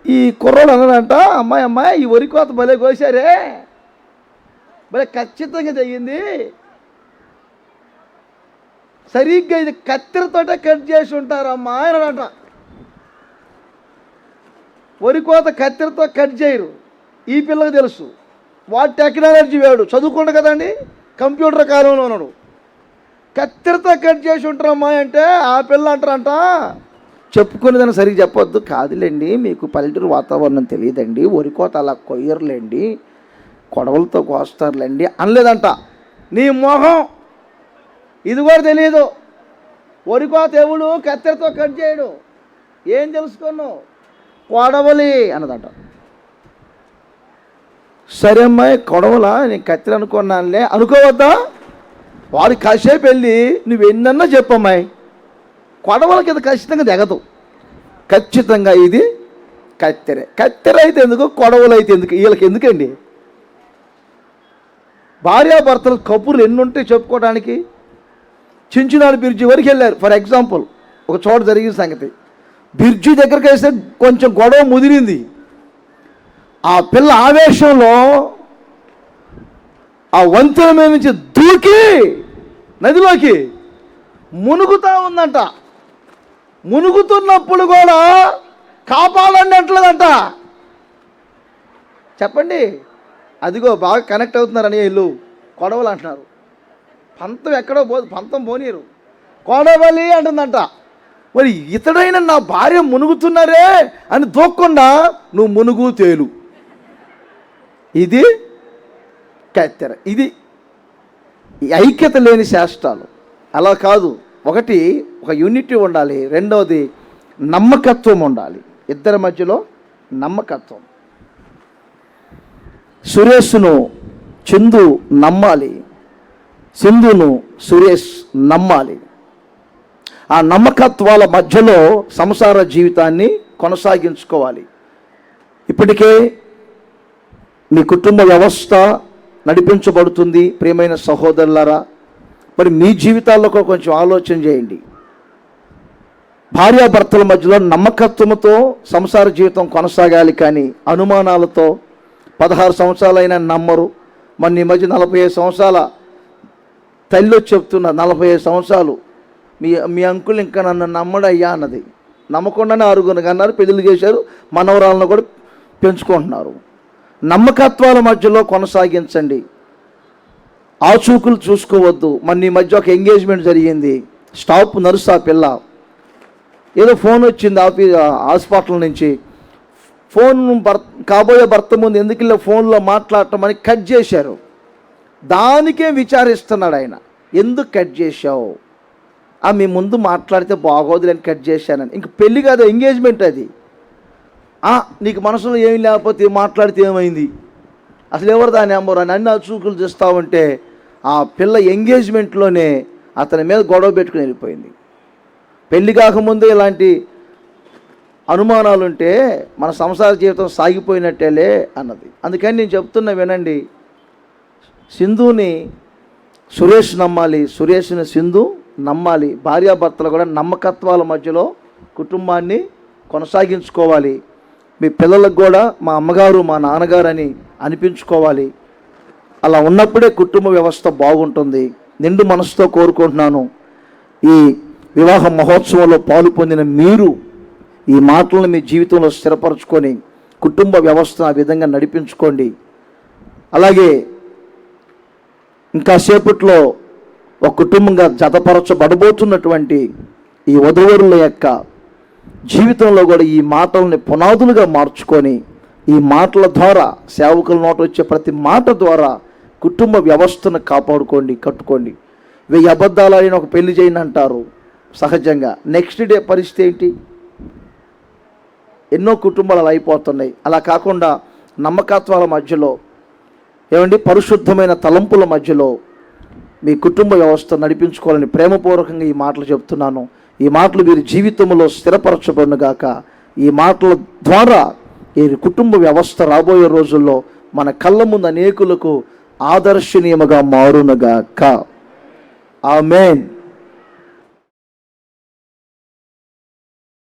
S2: ఈ కుర్రోడు అన్నాడంట, అమ్మాయి ఈ వరి కోత భలే కోసారే, భలే ఖచ్చితంగా తెగింది, సరిగ్గా ఇది కత్తెరతోటే కట్ చేసి ఉంటారమ్మా అన్నాడంట. వరి కోత కత్తెరతో కట్ చేయరు, ఈ పిల్లకి తెలుసు. వాడు టెక్నాలజీ వేడు, చదువుకుంటు కదండి, కంప్యూటర్ కాలంలో ఉన్నాడు. కత్తెరతో కట్ చేసి ఉంటారమ్మా అంటే ఆ పిల్ల అంటారంట, చెప్పుకునేదాన్ని సరిగ్గా చెప్పొద్దు. కాదులేండి, మీకు పల్లెటూరు వాతావరణం తెలియదండి, వరి కోత అలా కొయ్యరులేండి, కొడవలతో కోస్తారులేండి అనలేదంట. నీ మొహం, ఇది కూడా తెలియదు. వరి కోత ఎవడు కత్తెరతో కట్ చేయడు, ఏం తెలుసుకున్నావు, కొడవలి అన్నదంట. సరే అమ్మాయి, కొడవలా, నేను కత్తెర అనుకున్నానులే, అనుకోవద్దా? వాడు కాసేపు వెళ్ళి నువ్వు ఎన్నన్నా చెప్పమ్మాయి, కొడవలకి ఇది ఖచ్చితంగా దిగదు. ఖచ్చితంగా ఇది కత్తెరే. కత్తెర అయితే ఎందుకు, కొడవలు అయితే ఎందుకు, వీళ్ళకి ఎందుకండి? భార్యాభర్తలు కబుర్లు ఎన్ని ఉంటాయి చెప్పుకోవడానికి. చించినాడు బ్రిడ్జి వరకు వెళ్ళారు. ఫర్ ఎగ్జాంపుల్, ఒక చోట జరిగిన సంగతి. బ్రిడ్జి దగ్గరికి వేస్తే కొంచెం గొడవ ముదిరింది. ఆ పిల్ల ఆవేశంలో ఆ వంతెన మీద నుంచి దూకి నదిలోకి మునుగుతూ ఉందంట. మునుగుతున్నప్పుడు కూడా కాపాడండి అంటలేదంట. చెప్పండి, అదిగో బాగా కనెక్ట్ అవుతున్నారని వీళ్ళు కొడవలు అంటున్నారు. పంతం ఎక్కడో పంతం పోనీరు, కొడవలి అంటుందంట. మరి ఇతడైనా నా భార్య మునుగుతున్నారే అని దూక్కుండా నువ్వు మునుగు తేలు, ఇది కత్తెర. ఇది ఐక్యత లేని శాస్త్రాలు. అలా కాదు. ఒకటి, ఒక యూనిటీ ఉండాలి. రెండవది నమ్మకత్వం ఉండాలి. ఇద్దరి మధ్యలో నమ్మకత్వం. సురేష్ను చందు నమ్మాలి, సింధును సురేష్ నమ్మాలి. ఆ నమ్మకత్వాల మధ్యలో సంసార జీవితాన్ని కొనసాగించుకోవాలి. ఇప్పటికే మీ కుటుంబ వ్యవస్థ నడిపించబడుతుంది. ప్రియమైన సహోదరులారా, మరి మీ జీవితాల్లో కూడా కొంచెం ఆలోచన చేయండి. భార్యాభర్తల మధ్యలో నమ్మకత్వంతో సంసార జీవితం కొనసాగాలి. కానీ అనుమానాలతో 16 సంవత్సరాలైనా నమ్మరు. మన ఈ మధ్య 45 సంవత్సరాల తల్లి చెప్తున్నా, 45 సంవత్సరాలు మీ అంకుల్ ఇంకా నన్ను నమ్మడయ్యా అన్నది. నమ్మకుండానే 6 అన్నారు, పెళ్లి చేశారు, మనవరాలను కూడా పెంచుకుంటున్నారు. నమ్మకత్వాల మధ్యలో కొనసాగించండి. ఆచూకులు చూసుకోవద్దు. మన ఈ మధ్య ఒక ఎంగేజ్మెంట్ జరిగింది. స్టాఫ్ నర్సు ఆ పిల్ల, ఏదో ఫోన్ వచ్చింది హాస్పిటల్ నుంచి. ఫోన్ కాబోయే భర్త ముందు ఎందుకు ఇలా ఫోన్లో మాట్లాడటం అని కట్ చేశారు. దానికే విచారిస్తున్నాడు ఆయన, ఎందుకు కట్ చేశావు? మీ ముందు మాట్లాడితే బాగోదులని కట్ చేశానని. ఇంక పెళ్ళి కాదు, ఎంగేజ్మెంట్ అది. నీకు మనసులో ఏమి లేకపోతే మాట్లాడితే ఏమైంది, అసలు ఎవరు దాని అమ్మరు అని అన్ని చూకులు చూస్తామంటే ఆ పిల్ల ఎంగేజ్మెంట్లోనే అతని మీద గొడవ పెట్టుకుని వెళ్ళిపోయింది. పెళ్ళి కాకముందే ఇలాంటి అనుమానాలుంటే మన సంసార జీవితం సాగిపోయినట్టేలే అన్నది. అందుకని నేను చెప్తున్నా వినండి, సింధుని సురేష్ నమ్మాలి, సురేష్ని సింధు నమ్మాలి. భార్యాభర్తలు కూడా నమ్మకత్వాల మధ్యలో కుటుంబాన్ని కొనసాగించుకోవాలి. మీ పిల్లలకు కూడా మా అమ్మగారు మా నాన్నగారు అని అనిపించుకోవాలి. అలా ఉన్నప్పుడే కుటుంబ వ్యవస్థ బాగుంటుంది. నిండు మనసుతో కోరుకుంటున్నాను, ఈ వివాహ మహోత్సవంలో పాలు పొందిన మీరు ఈ మాటలను మీ జీవితంలో స్థిరపరచుకొని కుటుంబ వ్యవస్థను ఆ విధంగా నడిపించుకోండి. అలాగే ఇంకా సేపట్లో ఒక కుటుంబంగా జతపరచబడబోతున్నటువంటి ఈ వధూవరుల యొక్క జీవితంలో కూడా ఈ మాటల్ని పునాదులుగా మార్చుకొని, ఈ మాటల ద్వారా సేవకుల నోట వచ్చే ప్రతి మాట ద్వారా కుటుంబ వ్యవస్థను కాపాడుకోండి, కట్టుకోండి. 1000 అబద్ధాలు అయిన ఒక పెళ్లి చేయండి అంటారు సహజంగా. నెక్స్ట్ డే పరిస్థితి ఏంటి? ఎన్నో కుటుంబాలు అలా అయిపోతున్నాయి. అలా కాకుండా నమ్మకత్వాల మధ్యలో, పరిశుద్ధమైన తలంపుల మధ్యలో మీ కుటుంబ వ్యవస్థ నడిపించుకోవాలని ప్రేమపూర్వకంగా ఈ మాటలు చెప్తున్నాను. ఈ మాటలు వీరి జీవితంలో స్థిరపరచబడునుగాక. ఈ మాటల ద్వారా ఈ కుటుంబ వ్యవస్థ రాబోయే రోజుల్లో మన కళ్ళ ముందు అనేకులకు ఆదర్శనీయముగా మారునుగాక. ఆమేన్.